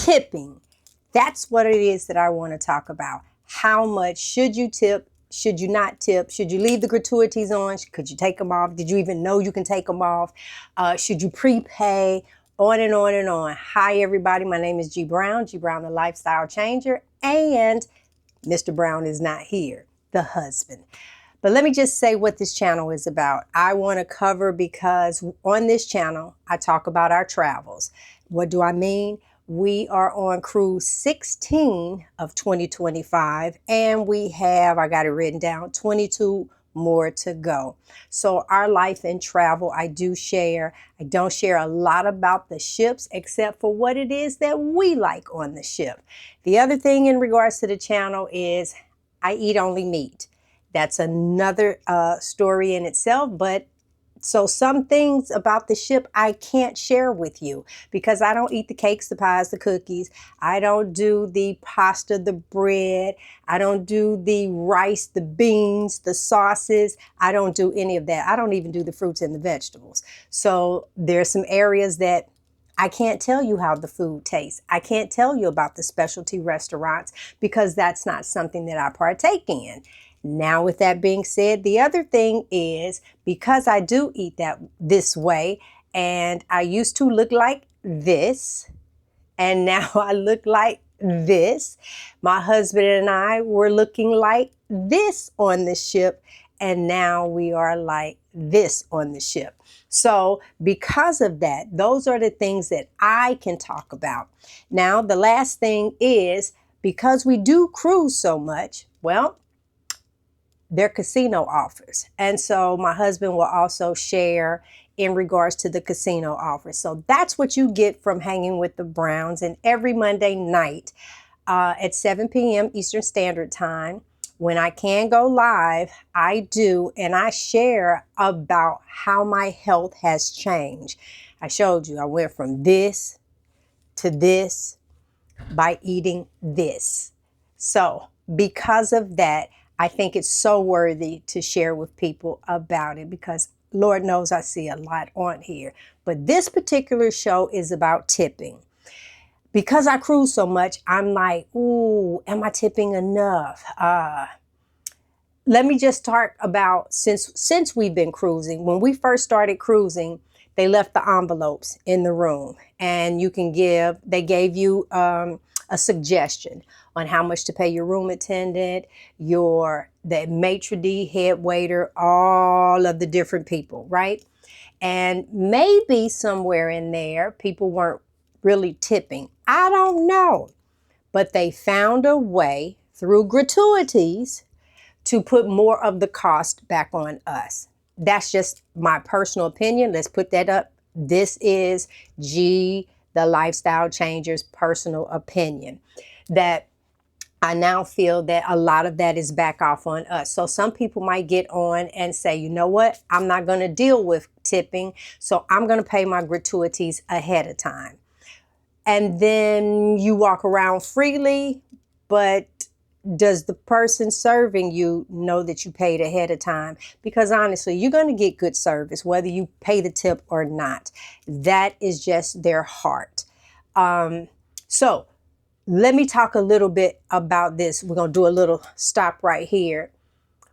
tipping. That's what it is that I want to talk about. How much should you tip? Should you not tip? Should you leave the gratuities on? Could you take them off? Did you even know you can take them off? Should you prepay? On and on and on. Hi, everybody. My name is G Brown, the Lifestyle Changer, and Mr. Brown is not here, the husband. But let me just say what this channel is about. I want to cover, because on this channel, I talk about our travels. What do I mean? We are on cruise 16 of 2025, and we have, I got it written down, 22 more to go. So our life and travel, I do share. I don't share a lot about the ships, except for what it is that we like on the ship. The other thing in regards to the channel is I eat only meat. That's another story in itself, but so some things about the ship I can't share with you because I don't eat the cakes, the pies, the cookies. I don't do the pasta, the bread. I don't do the rice, the beans, the sauces. I don't do any of that. I don't even do the fruits and the vegetables. So there's some areas that I can't tell you how the food tastes. I can't tell you about the specialty restaurants because that's not something that I partake in. Now, with that being said, the other thing is, because I do eat this way, and I used to look like this, and now I look like this. My husband and I were looking like this on the ship, and now we are like this on the ship. So because of that, those are the things that I can talk about. Now, the last thing is, because we do cruise so much, well, they're casino offers. And so my husband will also share in regards to the casino offers. So that's what you get from hanging with the Browns. And every Monday night at 7 p.m. Eastern Standard Time, when I can go live, I do, and I share about how my health has changed. I showed you I went from this to this by eating this. So because of that, I think it's so worthy to share with people about it, because Lord knows I see a lot on here. But this particular show is about tipping. Because I cruise so much, I'm like, ooh, am I tipping enough? Let me just talk about since we've been cruising. When we first started cruising, they left the envelopes in the room, and they gave you a suggestion on how much to pay your room attendant, the maitre d', head waiter, all of the different people, right? And maybe somewhere in there, people weren't really tipping. I don't know. But they found a way through gratuities to put more of the cost back on us. That's just my personal opinion. Let's put that up. This is G, the Lifestyle Changer's personal opinion, that I now feel that a lot of that is back off on us. So some people might get on and say, you know what, I'm not going to deal with tipping, so I'm going to pay my gratuities ahead of time. And then you walk around freely, but does the person serving you know that you paid ahead of time? Because honestly, you're going to get good service, whether you pay the tip or not. That is just their heart. So let me talk a little bit about this. We're going to do a little stop right here.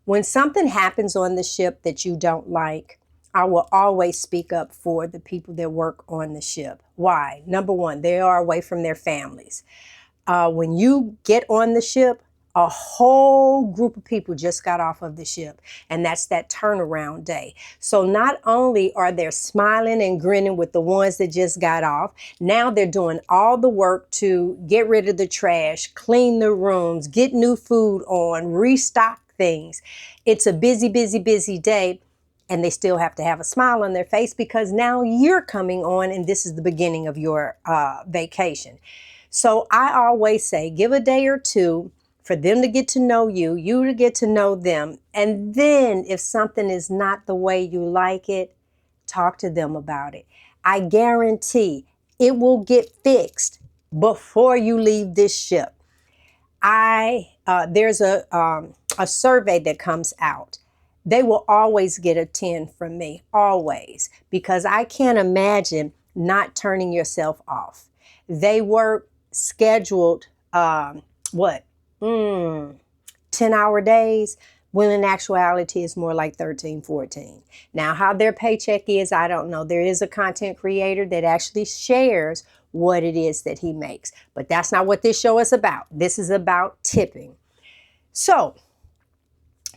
When something happens on the ship that you don't like, I will always speak up for the people that work on the ship. Why? Number one, they are away from their families. When you get on the ship, a whole group of people just got off of the ship, and that's that turnaround day. So not only are they smiling and grinning with the ones that just got off, now they're doing all the work to get rid of the trash, clean the rooms, get new food on, restock things. It's a busy, busy, busy day, and they still have to have a smile on their face because now you're coming on and this is the beginning of your vacation. So I always say, give a day or two for them to get to know you, you to get to know them. And then if something is not the way you like it, talk to them about it. I guarantee it will get fixed before you leave this ship. There's a survey that comes out. They will always get a 10 from me, always, because I can't imagine not turning yourself off. They work scheduled, what, 10-hour days, when in actuality it's more like 13, 14. Now, how their paycheck is, I don't know. There is a content creator that actually shares what it is that he makes, but that's not what this show is about. This is about tipping. So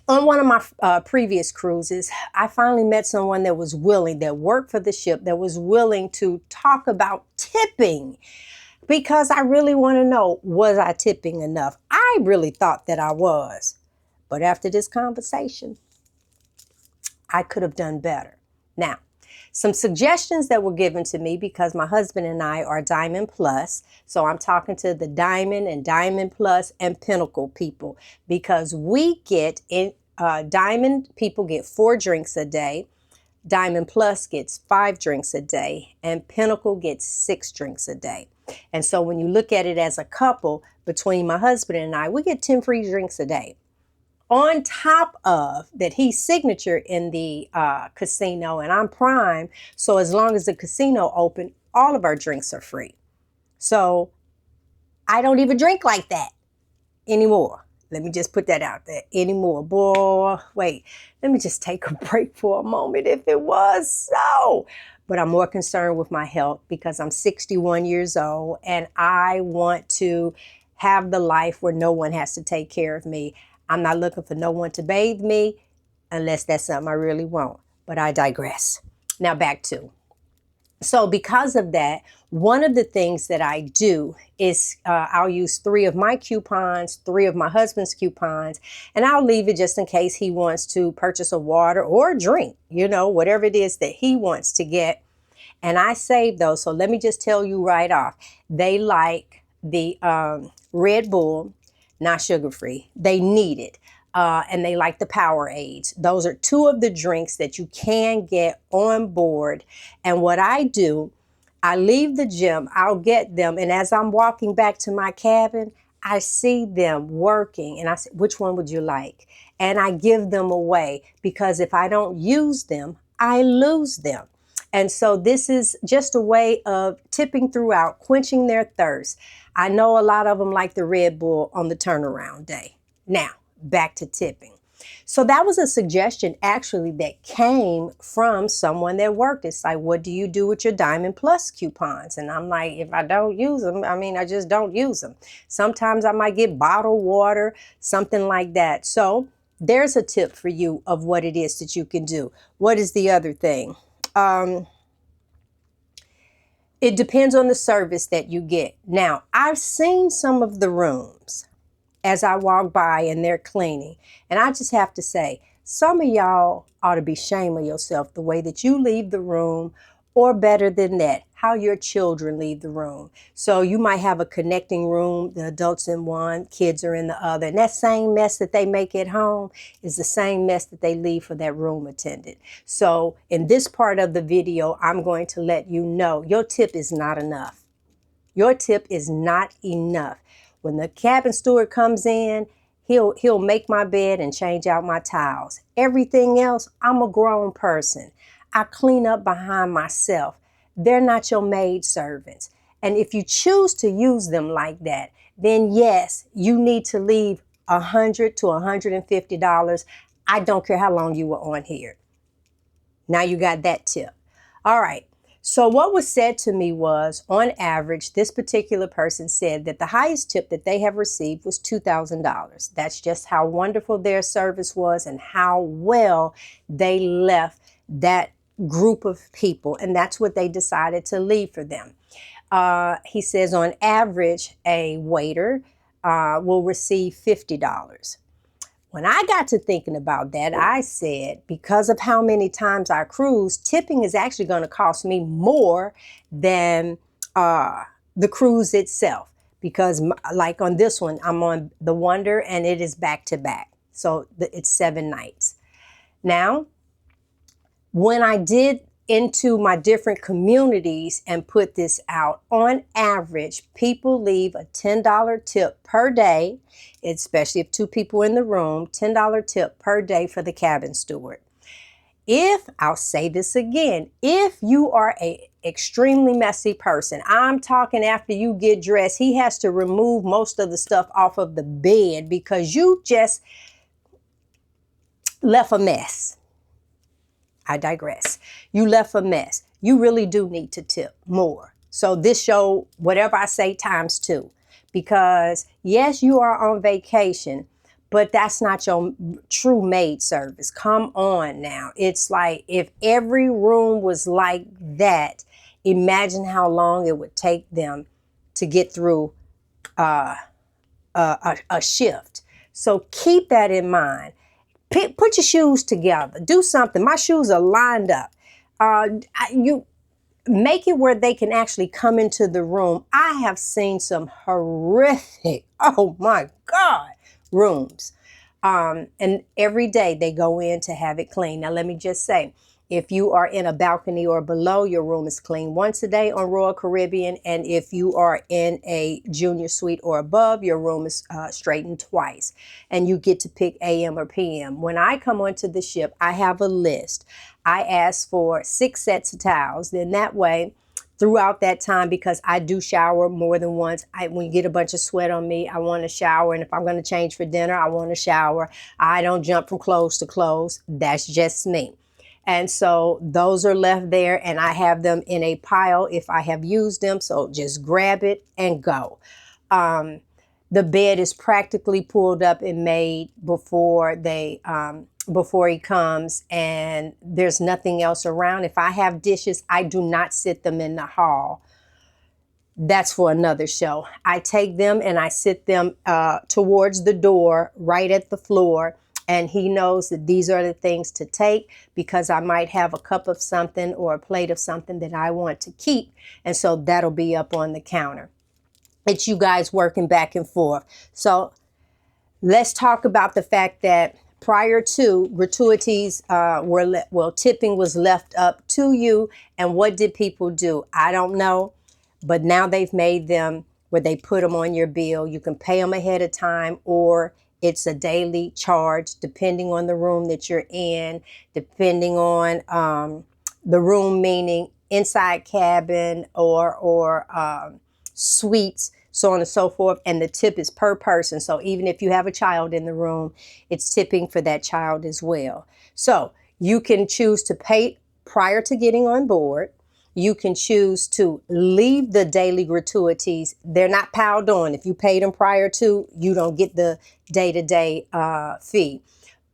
on one of my previous cruises, I finally met someone that was willing, that worked for the ship, that was willing to talk about tipping, because I really want to know, was I tipping enough? I really thought that I was. But after this conversation, I could have done better. Now, some suggestions that were given to me, because my husband and I are Diamond Plus. So I'm talking to the Diamond and Diamond Plus and Pinnacle people, because we get in, Diamond people get 4 drinks a day. Diamond Plus gets 5 drinks a day, and Pinnacle gets 6 drinks a day. And so when you look at it as a couple, between my husband and I, we get 10 free drinks a day. On top of that, he's signature in the casino, and I'm Prime. So as long as the casino open, all of our drinks are free. So I don't even drink like that anymore. Let me just put that out there. Anymore. Boy, wait, let me just take a break for a moment if it was so. But I'm more concerned with my health, because I'm 61 years old and I want to have the life where no one has to take care of me. I'm not looking for no one to bathe me unless that's something I really want. But I digress. Now back to. So because of that, one of the things that I do is I'll use 3 of my coupons, 3 of my husband's coupons, and I'll leave it just in case he wants to purchase a water or a drink, you know, whatever it is that he wants to get. And I save those. So let me just tell you right off, they like the Red Bull, not sugar-free. They need it. And they like the Powerades. Those are 2 of the drinks that you can get on board. And what I do, I leave the gym, I'll get them. And as I'm walking back to my cabin, I see them working. And I say, which one would you like? And I give them away, because if I don't use them, I lose them. And so this is just a way of tipping throughout, quenching their thirst. I know a lot of them like the Red Bull on the turnaround day. Now, back to tipping. So that was a suggestion actually that came from someone that worked. It's like, what do you do with your Diamond Plus coupons? And I'm like, if I don't use them, I just don't use them. Sometimes I might get bottled water, something like that. So there's a tip for you of what it is that you can do. What is the other thing? It depends on the service that you get. Now, I've seen some of the rooms as I walk by and they're cleaning. And I just have to say, some of y'all ought to be ashamed of yourself the way that you leave the room, or better than that, how your children leave the room. So you might have a connecting room, the adults in one, kids are in the other. And that same mess that they make at home is the same mess that they leave for that room attendant. So in this part of the video, I'm going to let you know your tip is not enough. Your tip is not enough. When the cabin steward comes in, he'll make my bed and change out my towels. Everything else, I'm a grown person. I clean up behind myself. They're not your maid servants. And if you choose to use them like that, then yes, you need to leave $100 to $150. I don't care how long you were on here. Now you got that tip. All right. So what was said to me was, on average, this particular person said that the highest tip that they have received was $2,000. That's just how wonderful their service was and how well they left that group of people. And that's what they decided to leave for them. He says on average, a waiter will receive $50. When I got to thinking about that, I said, because of how many times I cruise, tipping is actually going to cost me more than the cruise itself. Because like on this one, I'm on the Wonder and it is back to back. So it's 7 nights. Now, when I did into my different communities and put this out, on average, people leave a $10 tip per day, especially if 2 people in the room, $10 tip per day for the cabin steward. I'll say this again, if you are extremely messy person. I'm talking after you get dressed, he has to remove most of the stuff off of the bed because you just left a mess. I digress. You left a mess. You really do need to tip more. So this show, whatever I say, times 2. Because yes, you are on vacation, but that's not your true maid service. Come on now. It's like if every room was like that, imagine how long it would take them to get through a shift. So keep that in mind. Put your shoes together. Do something. My shoes are lined up. You make it where they can actually come into the room. I have seen some horrific, oh my God, rooms. And every day they go in to have it clean. Now, let me just say, if you are in a balcony or below, your room is clean once a day on Royal Caribbean. And if you are in a junior suite or above, your room is straightened twice. And you get to pick AM or PM. When I come onto the ship, I have a list. I ask for 6 sets of towels. Then that way, throughout that time, because I do shower more than once, when you get a bunch of sweat on me, I want to shower. And if I'm going to change for dinner, I want to shower. I don't jump from clothes to clothes. That's just me. And so those are left there, and I have them in a pile if I have used them. So just grab it and go. The bed is practically pulled up and made before he comes, and there's nothing else around. If I have dishes, I do not sit them in the hall. That's for another show. I take them and I sit them towards the door, right at the floor. And he knows that these are the things to take because I might have a cup of something or a plate of something that I want to keep. And so that'll be up on the counter. It's you guys working back and forth. So let's talk about the fact that prior to, gratuities tipping was left up to you. And what did people do? I don't know. But now they've made them where they put them on your bill. You can pay them ahead of time, or it's a daily charge depending on the room that you're in, depending on the room, meaning inside cabin or suites, so on and so forth. And the tip is per person. So even if you have a child in the room, it's tipping for that child as well. So you can choose to pay prior to getting on board. You can choose to leave the daily gratuities. They're not piled on. If you paid them prior to, you don't get the day-to-day fee.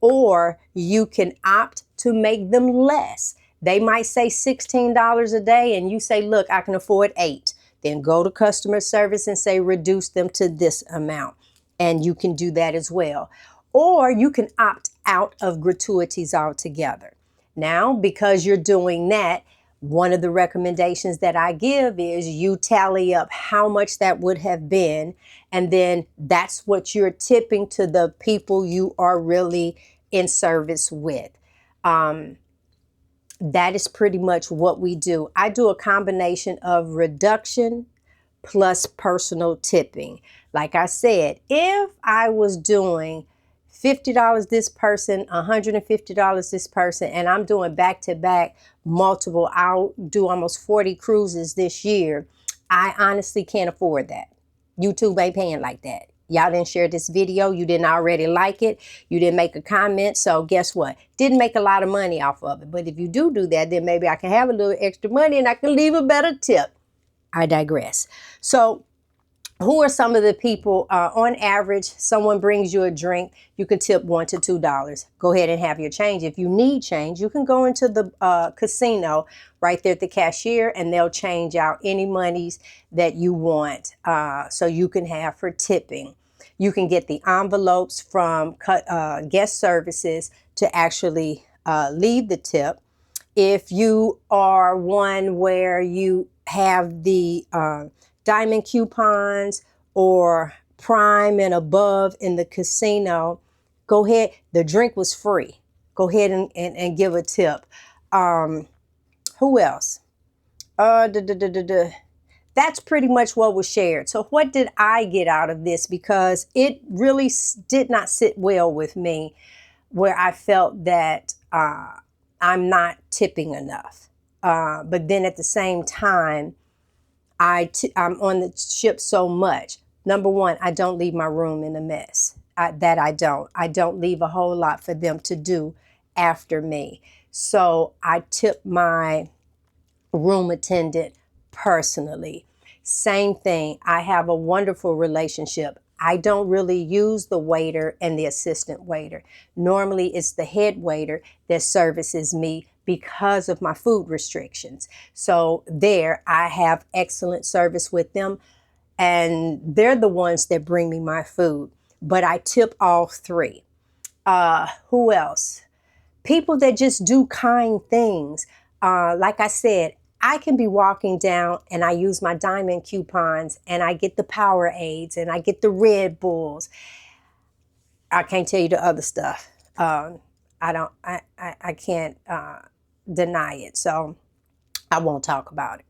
Or you can opt to make them less. They might say $16 a day and you say, look, I can afford 8. Then go to customer service and say, reduce them to this amount. And you can do that as well. Or you can opt out of gratuities altogether. Now, because you're doing that, one of the recommendations that I give is you tally up how much that would have been, and then that's what you're tipping to the people you are really in service with. That is pretty much what we do. I do a combination of reduction plus personal tipping. Like I said, if I was doing $50 this person, $150 this person, and I'm doing back-to-back multiple, I'll do almost 40 cruises this year, I honestly can't afford that. YouTube ain't paying like that. Y'all didn't share this video. You didn't already like it. You didn't make a comment. So guess what? Didn't make a lot of money off of it. But if you do that, then maybe I can have a little extra money and I can leave a better tip. I digress. So who are some of the people, on average, someone brings you a drink, you can tip $1 to $2. Go ahead and have your change. If you need change, you can go into the casino right there at the cashier and they'll change out any monies that you want so you can have for tipping. You can get the envelopes from guest services to actually leave the tip. If you are one where you have the diamond coupons or prime and above in the casino, go ahead. The drink was free. Go ahead and give a tip. Who else? That's pretty much what was shared. So what did I get out of this? Because it really did not sit well with me, where I felt that I'm not tipping enough. But then at the same time, I'm on the ship so much. Number one, I don't leave my room in a mess. I don't. I don't leave a whole lot for them to do after me. So I tip my room attendant personally. Same thing. I have a wonderful relationship. I don't really use the waiter and the assistant waiter. Normally, it's the head waiter that services me because of my food restrictions. So there, I have excellent service with them, and they're the ones that bring me my food. But I tip all three. Who else? People that just do kind things. Like I said, I can be walking down and I use my diamond coupons and I get the Powerades and I get the Red Bulls. I can't tell you the other stuff. I can't deny it. So I won't talk about it.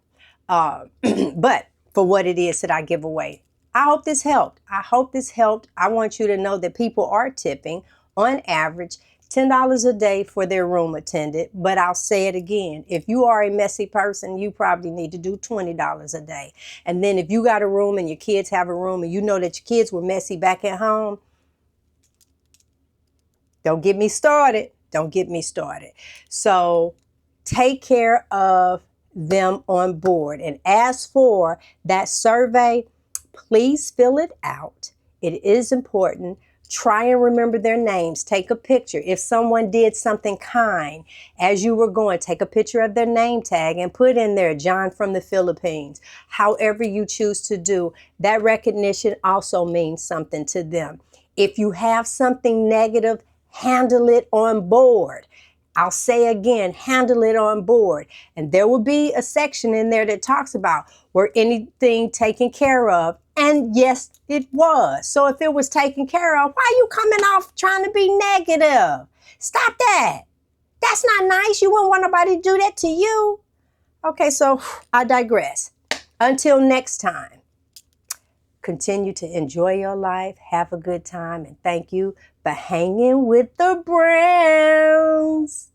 But for what it is that I give away, I hope this helped. I hope this helped. I want you to know that people are tipping on average $10 a day for their room attendant. But I'll say it again. If you are a messy person, you probably need to do $20 a day. And then if you got a room and your kids have a room and you know that your kids were messy back at home, don't get me started. Don't get me started. So take care of them on board. And as for that survey, please fill it out. It is important. Try and remember their names. Take a picture. If someone did something kind as you were going, take a picture of their name tag and put in there, John from the Philippines. However you choose to do, that recognition also means something to them. If you have something negative, handle it on board. I'll say again, handle it on board. And there will be a section in there that talks about were anything taken care of. And yes, it was. So if it was taken care of, why are you coming off trying to be negative? Stop that. That's not nice. You wouldn't want nobody to do that to you. Okay, so I digress. Until next time, continue to enjoy your life, have a good time, and thank you for hanging with the Browns.